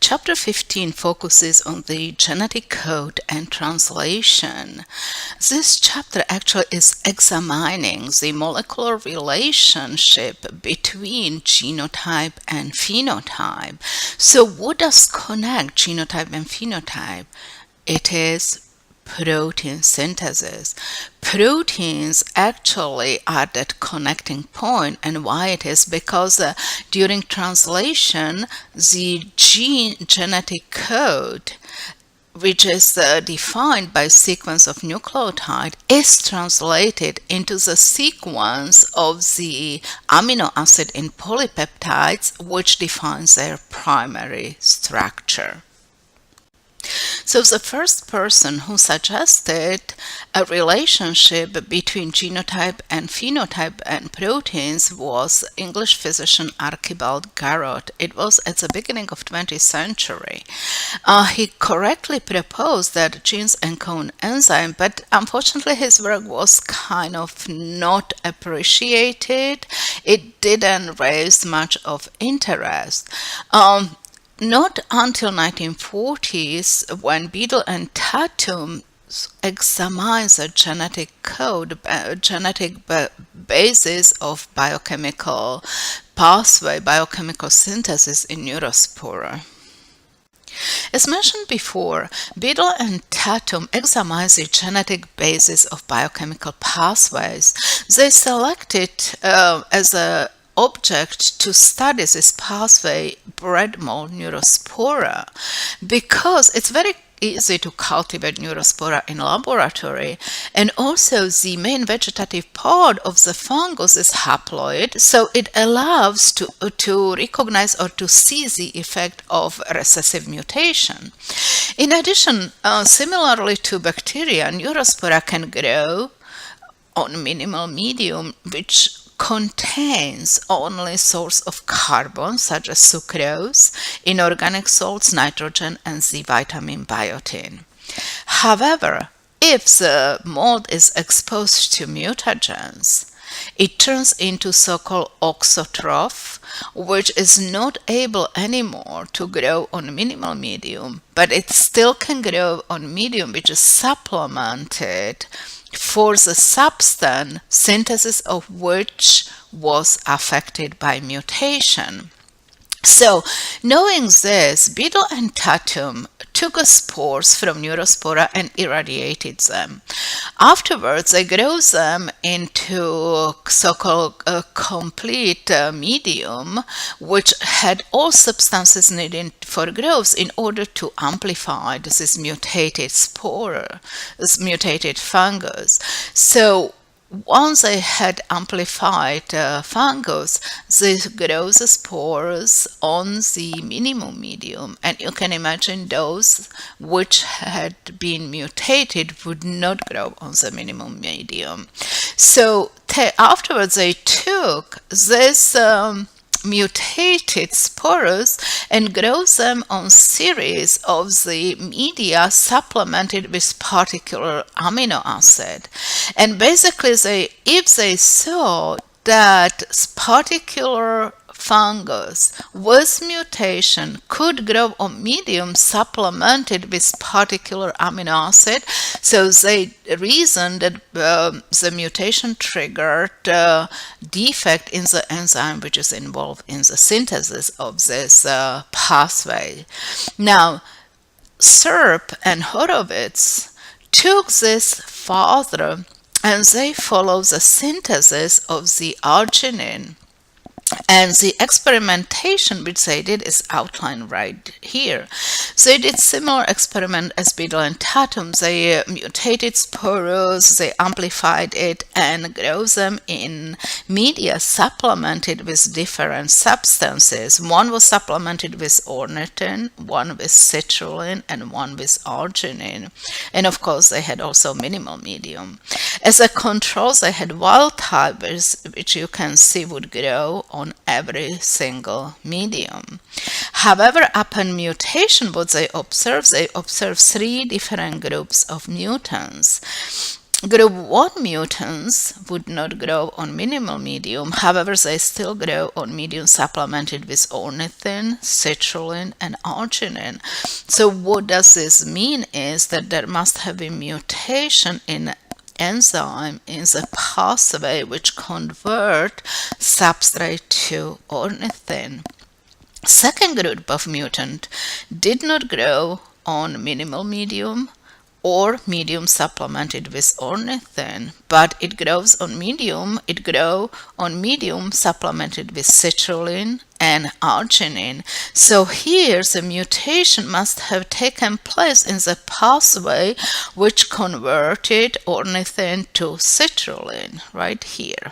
Chapter 15 focuses on the genetic code and translation. This chapter actually is examining the molecular relationship between genotype and phenotype. So what does connect genotype and phenotype? It is protein synthesis. Proteins actually are that connecting point, and why it is because during translation the genetic code, which is defined by sequence of nucleotide, is translated into the sequence of the amino acid in polypeptides, which defines their primary structure. So the first person who suggested a relationship between genotype and phenotype and proteins was English physician Archibald Garrod. It was at the beginning of 20th century. He correctly proposed that genes encode enzyme, but unfortunately his work was kind of not appreciated. It didn't raise much of interest. Not until 1940s, when Beadle and Tatum examines the genetic code, basis of biochemical pathway, biochemical synthesis in neurospora. As mentioned before, Beadle and Tatum examined the genetic basis of biochemical pathways. They selected as a object to study this pathway bread mold neurospora because it's very easy to cultivate neurospora in laboratory, and also the main vegetative part of the fungus is haploid, so it allows to recognize or to see the effect of recessive mutation. In addition, similarly to bacteria, neurospora can grow on minimal medium, which contains only source of carbon such as sucrose, inorganic salts, nitrogen, and the vitamin biotin. However, if the mold is exposed to mutagens, it turns into so-called auxotroph, which is not able anymore to grow on minimal medium, but it still can grow on medium, which is supplemented for the substance synthesis of which was affected by mutation. So, knowing this, Beadle and Tatum took spores from neurospora and irradiated them. Afterwards, they grew them into so-called complete medium, which had all substances needed for growth in order to amplify this mutated spore, this mutated fungus. So, once they had amplified fungus, they grow the spores on the minimum medium, and you can imagine those which had been mutated would not grow on the minimum medium. So afterwards they took this mutated spores and grow them on series of the media supplemented with particular amino acid. And basically if they saw that particular fungus with mutation could grow on medium supplemented with particular amino acid, so they reasoned that the mutation triggered defect in the enzyme which is involved in the synthesis of this pathway. Now, Serp and Horowitz took this further and they follow the synthesis of the arginine. And the experimentation which they did is outlined right here. So they did similar experiment as Beadle and Tatum. They mutated spores, they amplified it and grow them in media supplemented with different substances. One was supplemented with ornithine, one with citrulline, and one with arginine. And of course they had also minimal medium. As a control, they had wild type, which you can see would grow on every single medium. However, upon mutation, what they observe three different groups of mutants. Group 1 mutants would not grow on minimal medium, however, they still grow on medium supplemented with ornithine, citrulline, and arginine. So, what does this mean is that there must have been mutation in enzyme in the pathway which convert substrate to ornithine. Second group of mutant did not grow on minimal medium or medium supplemented with ornithine, but it grows on medium. It grow on medium supplemented with citrulline and arginine. So here the mutation must have taken place in the pathway which converted ornithine to citrulline, right here.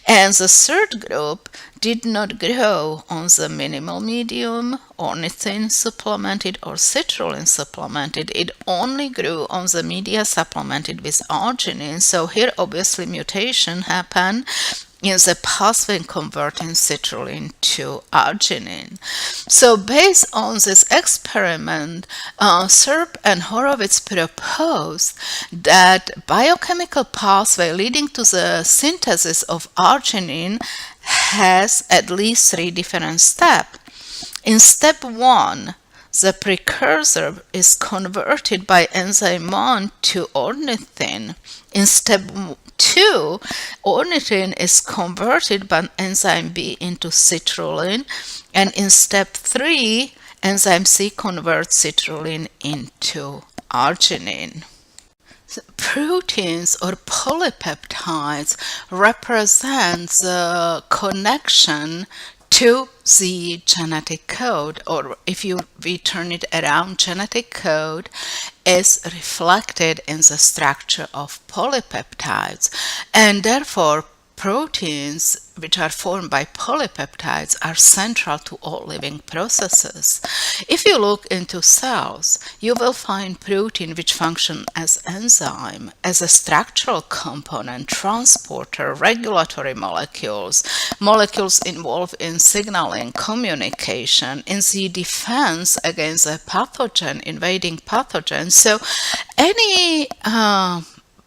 And the third group did not grow on the minimal medium, ornithine supplemented, or citrulline supplemented. It only grew on the media supplemented with arginine. So here obviously mutation happened in the pathway converting citrulline to arginine. So based on this experiment, Serp and Horowitz proposed that biochemical pathway leading to the synthesis of arginine has at least 3 different steps. In step 1, the precursor is converted by enzyme 1 to ornithine. In step 2, ornithine is converted by enzyme B into citrulline, and in step 3, enzyme C converts citrulline into arginine. Proteins or polypeptides represent the connection to the genetic code, or if we turn it around, genetic code is reflected in the structure of polypeptides, and therefore proteins which are formed by polypeptides are central to all living processes. If you look into cells, you will find protein which function as enzyme, as a structural component, transporter, regulatory molecules, molecules involved in signaling, communication, in the defense against a pathogen, invading pathogens. So any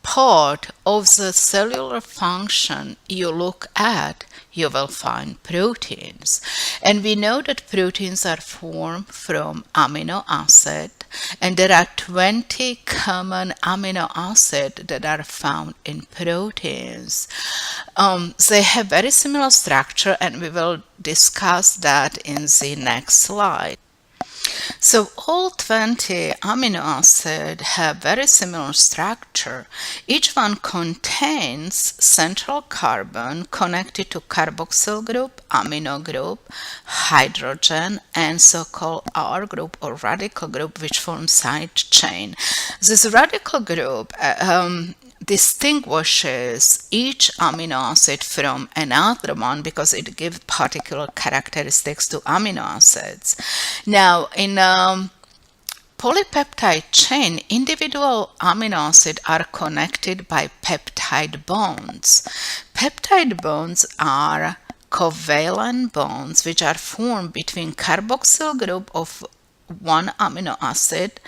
part of the cellular function you look at, you will find proteins. And we know that proteins are formed from amino acid, and there are 20 common amino acids that are found in proteins. They have very similar structure, and we will discuss that in the next slide. So all 20 amino acids have very similar structure. Each one contains central carbon connected to carboxyl group, amino group, hydrogen, and so-called R group or radical group, which forms side chain. This radical group distinguishes each amino acid from another one because it gives particular characteristics to amino acids. Now, in polypeptide chain, individual amino acids are connected by peptide bonds. Peptide bonds are covalent bonds which are formed between carboxyl group of one amino acid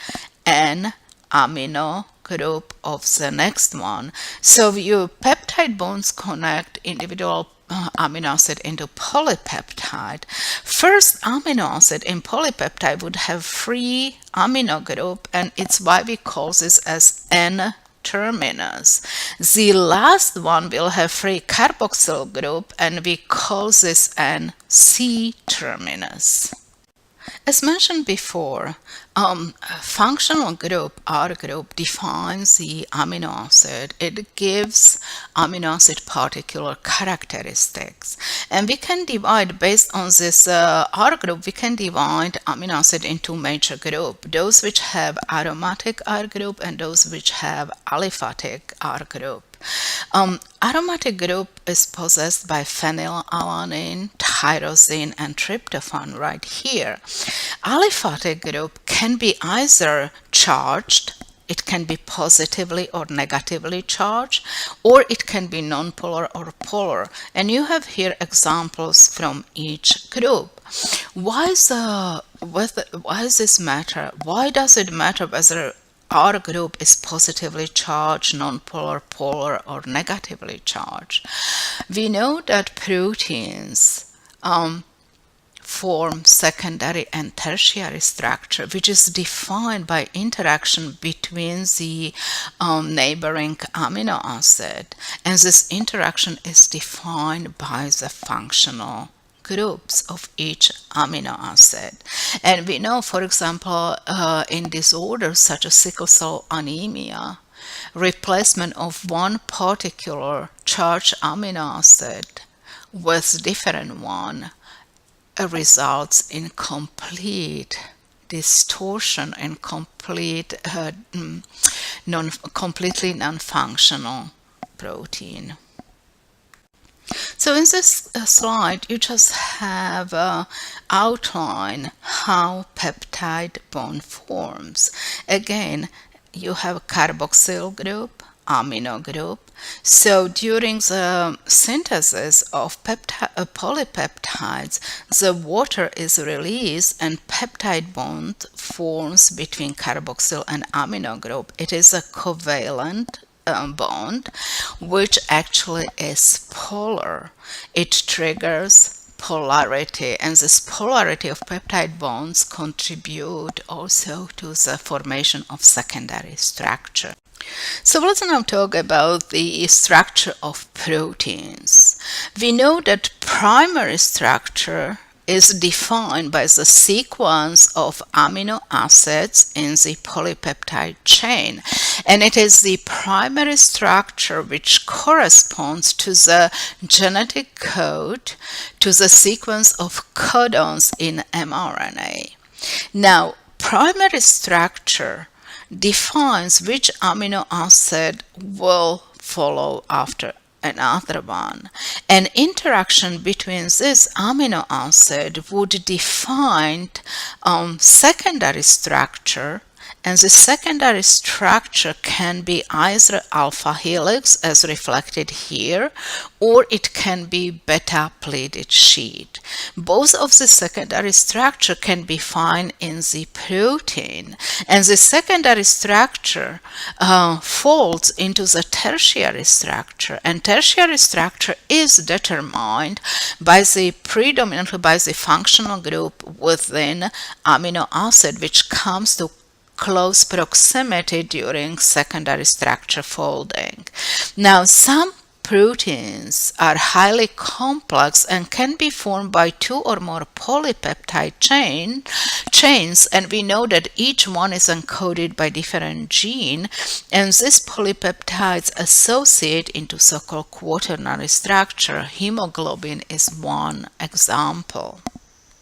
and amino group of the next one. So your peptide bonds connect individual amino acid into polypeptide. First amino acid in polypeptide would have 3 amino group, and it's why we call this as N terminus. The last one will have 3 carboxyl group, and we call this an C terminus. As mentioned before, functional group, R group, defines the amino acid. It gives amino acid particular characteristics. And we can divide, based on this R group, we can divide amino acid into major groups. Those which have aromatic R group and those which have aliphatic R group. Aromatic group is possessed by phenylalanine, tyrosine, and tryptophan right here. Aliphatic group can be either charged, it can be positively or negatively charged, or it can be nonpolar or polar. And you have here examples from each group. Why does this matter? Why does it matter whether R group is positively charged, nonpolar, polar, or negatively charged. We know that proteins form secondary and tertiary structure, which is defined by interaction between the neighboring amino acid. And this interaction is defined by the functional groups of each amino acid. And we know, for example, in disorders such as sickle cell anemia, replacement of one particular charged amino acid with different one results in complete distortion and completely non-functional protein. So in this slide, you just have outline how peptide bond forms. Again, you have a carboxyl group, amino group. So during the synthesis of polypeptides, the water is released and peptide bond forms between carboxyl and amino group. It is a covalent bond, which actually is polar. It triggers polarity, and this polarity of peptide bonds contribute also to the formation of secondary structure. So let's now talk about the structure of proteins. We know that primary structure is defined by the sequence of amino acids in the polypeptide chain, and it is the primary structure which corresponds to the genetic code, to the sequence of codons in mRNA. Now, primary structure defines which amino acid will follow after another one. An interaction between this amino acid would define secondary structure, and the secondary structure can be either alpha helix as reflected here, or it can be beta pleated sheet. Both of the secondary structure can be found in the protein, and the secondary structure falls into the tertiary structure, and tertiary structure is determined by predominantly by the functional group within amino acid, which comes to close proximity during secondary structure folding. Now, some proteins are highly complex and can be formed by two or more polypeptide chains, and we know that each one is encoded by different gene, and these polypeptides associate into so-called quaternary structure. Hemoglobin is one example.